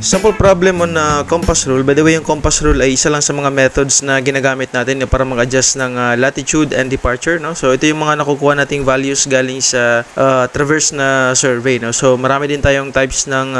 Sample problem on compass rule. By the way, yung compass rule ay isa lang sa mga methods na ginagamit natin para mag-adjust ng latitude and departure, no? So ito yung mga nakukuha nating values galing sa traverse na survey, no? So marami din tayong types ng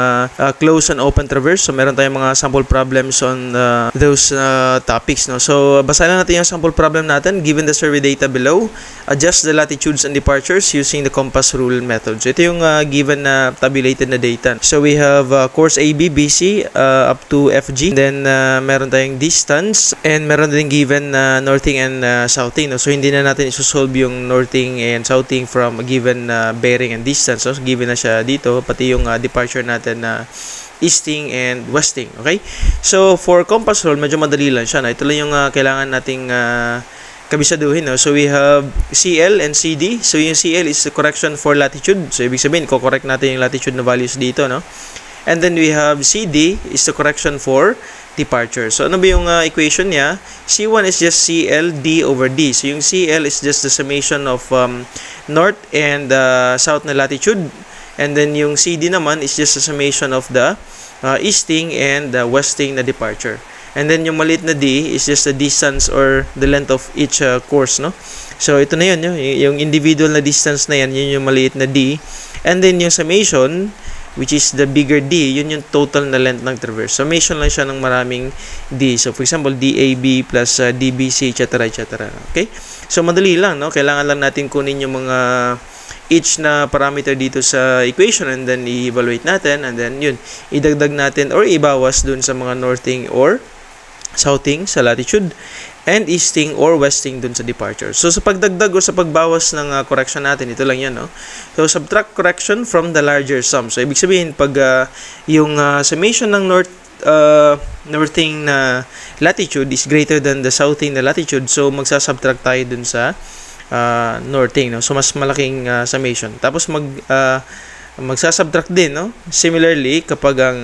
close and open traverse. So meron tayong mga sample problems on those topics, no? So basahin natin yung sample problem natin. Given the survey data below, adjust the latitudes and departures using the compass rule method. So ito yung given na tabulated na data. So we have course AB, BC up to FG. Then meron tayong distance and meron din given northing and southing, no? So hindi na natin isosolve yung northing and southing from a given bearing and distance. So given na siya dito, pati yung departure natin na easting and westing. Okay, so for compass rule medyo madali lang siya, no? Ito lang yung kailangan nating kabisaduhin, no? So we have CL and CD. So yung CL is the correction for latitude. So ibig sabihin ko-correct natin yung latitude na values dito, no? And then we have CD is the correction for departure. So ano ba yung equation niya? C1 is just CL D over D. So yung CL is just the summation of north and south na latitude. And then yung CD naman is just the summation of the easting and westing na departure. And then yung maliit na D is just the distance or the length of each course, no? So ito na yun, yung individual na distance na yan, yun yung maliit na D. And then yung summation, which is the bigger D, yun yung total na length ng traverse. Summation lang siya ng maraming D. So, for example, DAB plus DBC, etc. etc. Okay? So, madali lang, no? Kailangan lang natin kunin yung mga each na parameter dito sa equation and then i-evaluate natin and then yun, idagdag natin or ibawas dun sa mga northing or southing sa latitude and easting or westing dun sa departure. So, sa pagdagdag o sa pagbawas ng correction natin, ito lang yan, no? So, subtract correction from the larger sum. So, ibig sabihin, pag yung summation ng northing na latitude is greater than the southing na latitude, so, magsasubtract tayo dun sa northing, no? So, mas malaking summation. Tapos, magsasubtract din, no? Similarly, kapag ang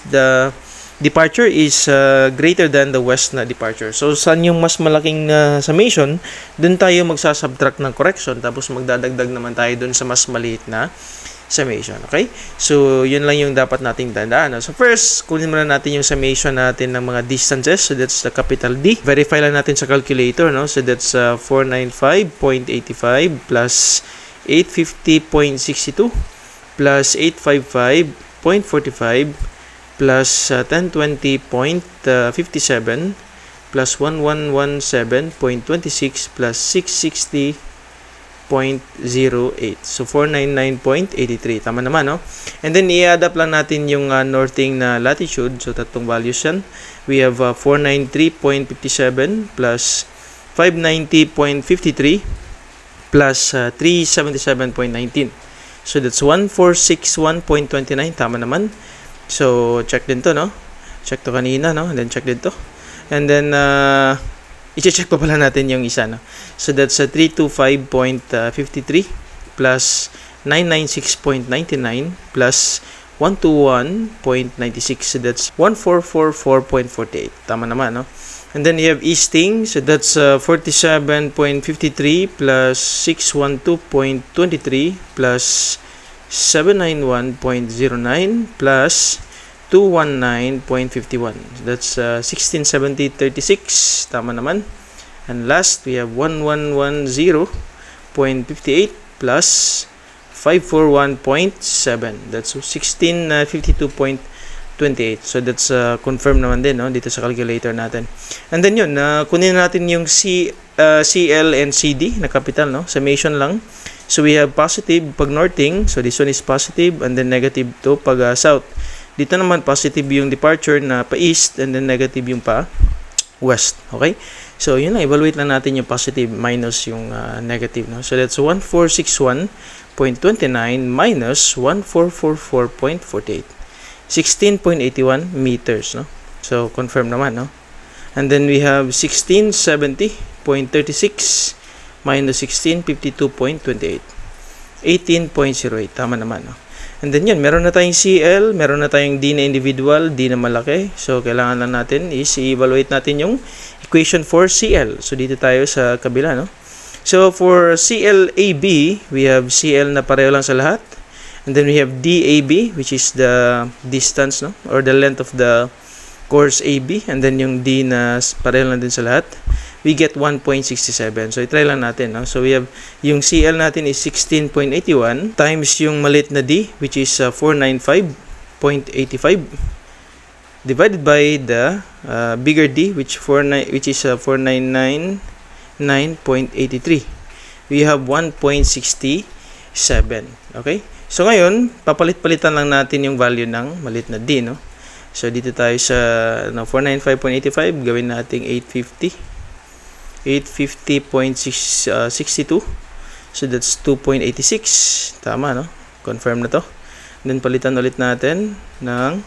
the departure is greater than the west na departure. So, saan yung mas malaking summation, dun tayo magsasubtract ng correction, tapos magdadagdag naman tayo dun sa mas maliit na summation. Okay? So, yun lang yung dapat nating tandaan. So, first, kunin muna natin yung summation natin ng mga distances. So, that's the capital D. Verify lang natin sa calculator, no? So, that's 495.85 plus 850.62 plus 855.45 plus 1020.57 plus 1117.26 plus 660.08. So, 499.83. Tama naman, no? And then, i-add up lang natin yung northing na latitude. So, tatlong values yan. We have 493.57 plus 590.53 plus 377.19. So, that's 1461.29. Tama naman. So, check din to, no? Check to kanina, no? And then, check din to. And then, i-check pa pala natin yung isa, no? So, that's 325.53 plus 996.99 plus 121.96. So, that's 1444.48. Tama naman, no? And then, you have easting. So, that's 47.53 plus 612.23 plus 791.09 plus 219.51. That's 1670.36. Tama naman. And last, we have 1110.58 plus 541.7. That's 1652.28. So, that's confirm naman din, no? Dito sa calculator natin. And then yun, kunin natin yung CL and CD na capital, no? Summation lang. So, we have positive pag northing. So, this one is positive and then negative to pag south. Dito naman, positive yung departure na pa east and then negative yung pa west. Okay? So, yun lang. Evaluate lang natin yung positive minus yung negative. No? So, that's 1461.29 minus 1444.48. 16.81 meters. No? So, confirm naman. No? And then, we have 1670.36 minus 1652.28. 18.08. Tama naman, no? And then yun, meron na tayong CL, meron na tayong D na individual, D na malaki. So, kailangan lang natin is i-evaluate natin yung equation for CL. So, dito tayo sa kabila, no? So, for CLAB, we have CL na pareho lang sa lahat. And then we have DAB, which is the distance, no? Or the length of the course AB. And then yung D na pareho lang din sa lahat. We get 1.67. So, i-try lang natin, no? So, we have, yung CL natin is 16.81 times yung maliit na D, which is 495.85 divided by the bigger D, which is 499.83. We have 1.67. Okay? So, ngayon, papalit-palitan lang natin yung value ng maliit na D, no? So, dito tayo sa 495.85. Gawin natin 850. 850.62. So, that's 2.86. Tama, no? Confirm na to. And then, palitan ulit natin ng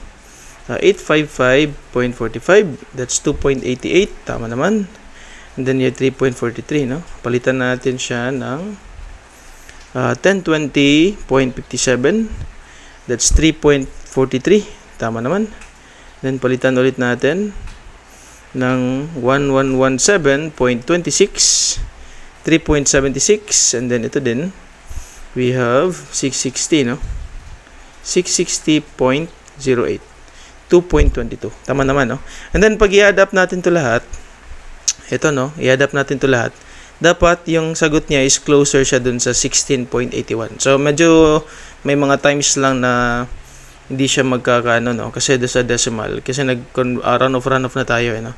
855.45. That's 2.88. Tama naman. And then, yung 3.43, no? Palitan natin siya ng 1020.57. That's 3.43. Tama naman. Then, palitan ulit natin ng 1117.26. 3.76. And then, ito din. We have 660, no? 660.08. 2.22. Tama naman, no? And then, pag i-add up natin to lahat, ito, no? I-add up natin to lahat. Dapat yung sagot niya is closer siya dun sa 16.81. So, medyo may mga times lang na hindi siya magkakaano, no? Kasi doon sa decimal. Kasi run-off na tayo, no?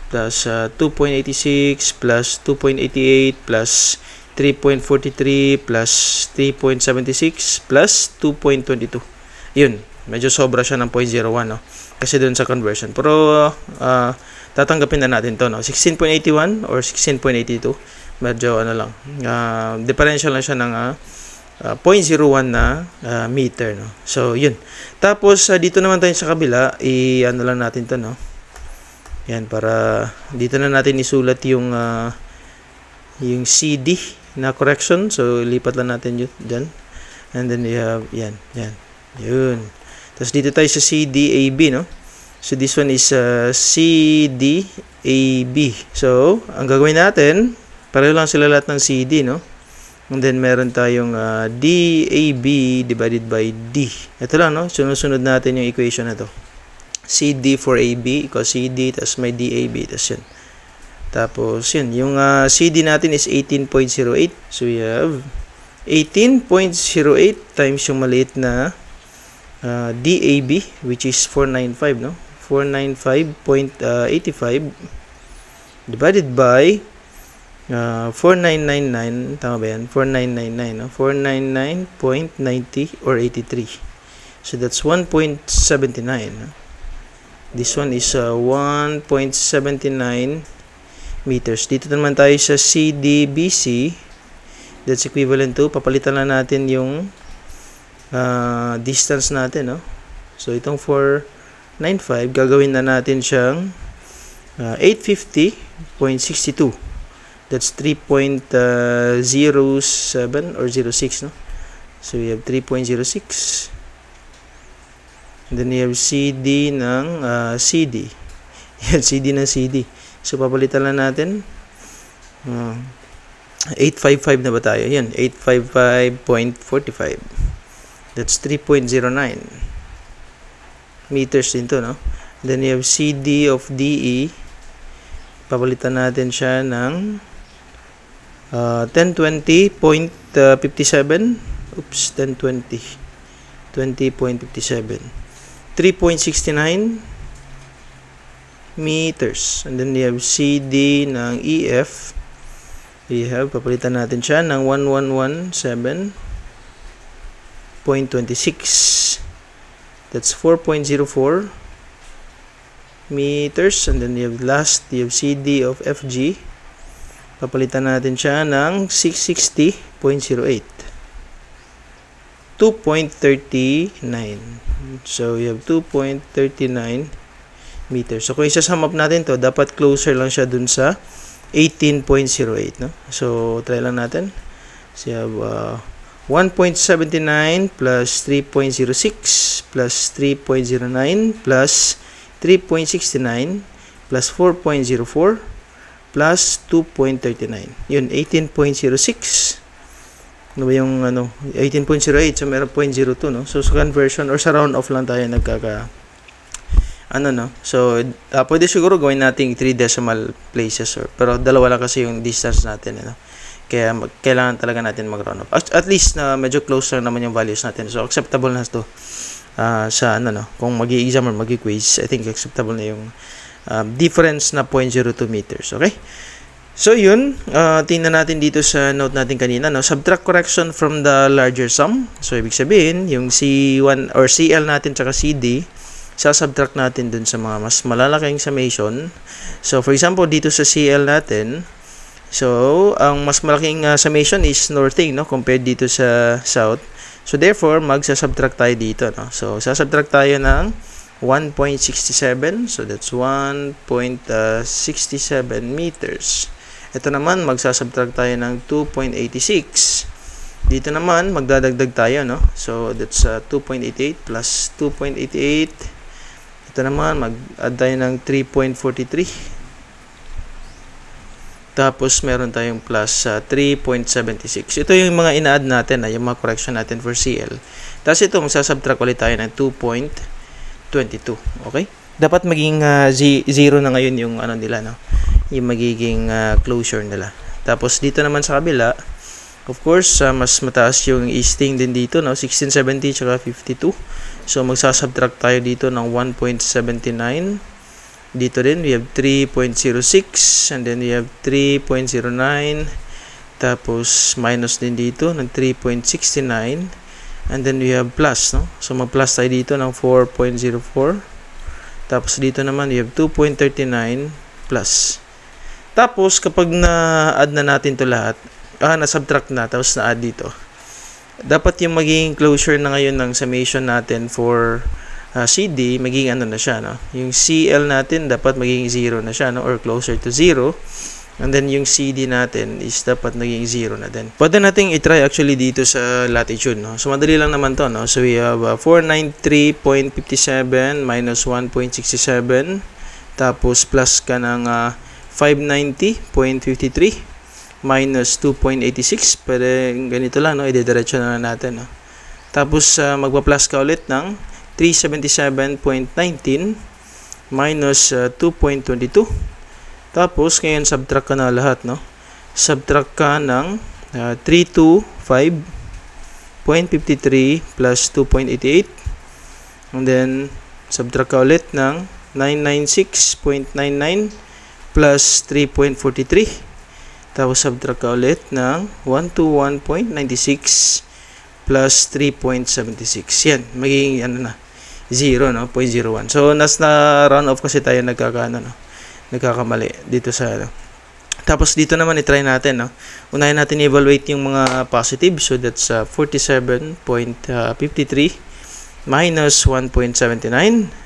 Plus 2.86 plus 2.88 plus 3.43 plus 3.76 plus 2.22. Yun. Medyo sobra siya ng 0.01, no? Kasi doon sa conversion. Pero, tatanggapin na natin to, no? 16.81 or 16.82. Medyo ano lang, differential lang siya ng 0.01 na meter, no? So, yun. Tapos, dito naman tayo sa kabila, ano lang natin to, no? Yan, para dito na natin isulat yung CD na correction. So, lipat lang natin yun dyan. And then, we have, yan. Yun. Tapos, dito tayo sa CDAB, no? So, this one is CDAB. So, ang gagawin natin, pareho lang sila lahat ng CD, no? And then, meron tayong DAB divided by D. Ito lang, no? Sunod-sunod natin yung equation na to. CD for AB equals CD, tapos may DAB, tapos yun. Tapos, yun. Yung CD natin is 18.08. So, we have 18.08 times yung maliit na DAB, which is 495, no? 495.85 divided by 4999, tama ba yan? 4999, no? 499.90 or 83. So that's 1.79, no? This one is 1.79 meters. Dito naman tayo sa CDBC. That's equivalent to, papalitan lang natin yung distance natin, no? So itong 495, gagawin na natin siyang 850.62. That's 3.07 or 06, no? So we have 3.06. And then we have CD ng CD. Yan, CD ng CD. So papalitan lang natin. 855 na ba tayo? Yan, 855.45. That's 3.09 meters din to, no? Then you have CD of DE. Papalitan natin siya ng 1020.57. Oops, 1020. 20.57. 3.69 meters. And then you have CD ng EF. We have, papalitan natin siya ng 1117.26. That's 4.04 meters. And then you have last, you have CD of FG. Papalitan natin siya ng 660.08. 2.39. So, you have 2.39 meters. So, kung isa-sum up natin to, dapat closer lang siya dun sa 18.08, no? So, try lang natin. So, you have 1.79 plus 3.06 plus 3.09 plus 3.69 plus 4.04 plus 2.39. Yun, 18.06. Ano ba yung 18.08, so meron 0.02, no? So sa conversion or sa round off lang tayo so pwede siguro gawin nating 3 decimal places, pero dalawa lang kasi yung distance natin, kaya kailangan talaga natin mag-round off. At least na medyo close lang naman yung values natin, so acceptable na to sa kung magi-exam or magi-quiz. I think acceptable na yung difference na 0.02 meters. Okay, so yun, tingnan natin dito sa note natin kanina, subtract correction from the larger sum. So ibig sabihin yung C1 or CL natin tsaka CD, sasubtract natin dun sa mga mas malalaking summation. So for example dito sa CL natin, so ang mas malaking summation is northing, compared dito sa south. So therefore magsasubtract tayo dito, so sasubtract tayo ng 1.67, so that's 1.67 meters. Ito naman magsasubtract tayo ng 2.86. Dito naman magdadagdag tayo, so that's 2.88 plus 2.88. Ito naman mag-add tayo ng 3.43. Tapos meron tayong plus 3.76. Ito yung mga ina-add natin, yung mga correction natin for CL. Tapos ito magsasubtract ulit tayo ng 2.22. Okay? Dapat maging 0 na ngayon yung nila, yung magiging closure nila. Tapos dito naman sa kabila, of course, mas mataas yung easting din dito, 1670 tsaka 52. So magsasubtract tayo dito ng 1.79. Dito din we have 3.06, and then we have 3.09. Tapos minus din dito ng 3.69, and then we have plus, so mag-plus tayo dito ng 4.04. Tapos dito naman we have 2.39 plus. Tapos kapag na-add na natin to lahat, na-subtract na, tapos na-add dito, dapat yung magiging closure na ngayon ng summation natin for CD, magiging na siya, yung CL natin dapat magiging 0 na siya, or closer to 0. And then yung CD natin is dapat naging 0 na din. Pwede nating i-try actually dito sa latitude, so madali lang naman to, so we have 493.57 minus 1.67, tapos plus ka ng 590.53 minus 2.86. Pwede ganito lang, i-diretso na natin, Tapos magpa-plus ka ulit ng 377.19 minus 2.22. Tapos ngayon subtract ka na lahat, subtract ka ng 325.53 plus 2.88, and then subtract ka ulit ng 996.99 plus 3.43. Tapos subtract ka ulit ng 121.96 plus 3.76. Yan, magiging 0, 0.01. So nasa round off kasi tayo nagkakamali dito sa Tapos dito naman i-try natin, unahin natin i-evaluate yung mga positive. So that's 47.53 minus 1.79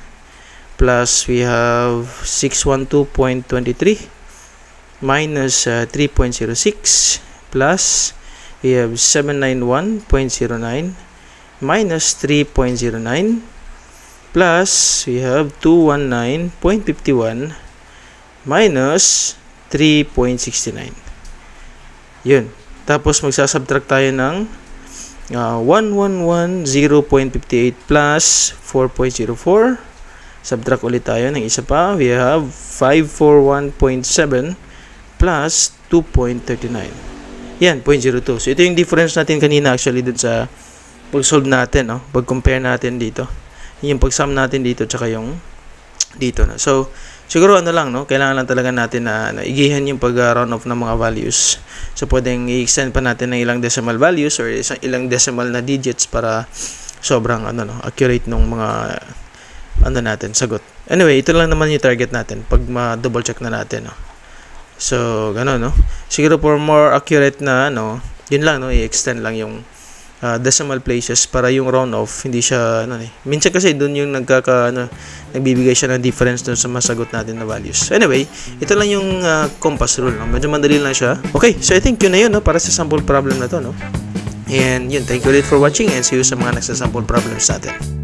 plus we have 612.23 minus 3.06 plus we have 791.09 minus 3.09 plus we have 219.51 minus 3.69. Yun. Tapos magsasubtract tayo ng 1110.58 plus 4.04. Subtract ulit tayo ng isa pa. We have 541.7 plus 2.39. Yan, 0.02. So ito yung difference natin kanina actually dun sa pag-solve natin, pag-compare natin dito. Yung pag-sum natin dito tsaka yung dito, So siguro kailangan lang talaga natin na igihan yung pag-round off ng mga values. So pwedeng i-extend pa natin ng ilang decimal values or ilang decimal na digits para sobrang accurate nung mga natin sagot. Anyway, ito lang naman yung target natin pag ma-double check na natin, So gano'n, siguro for more accurate na yun lang, i-extend lang yung decimal places para yung round off hindi siya minsan kasi doon yung nagbibigay siya ng difference doon sa masagot natin na values. Anyway, ito lang yung compass rule, medyo madali lang siya. Okay, so I think yun na yun, para sa sample problem na to, And yun, thank you ulit for watching and see you sa mga nagsasample problems natin.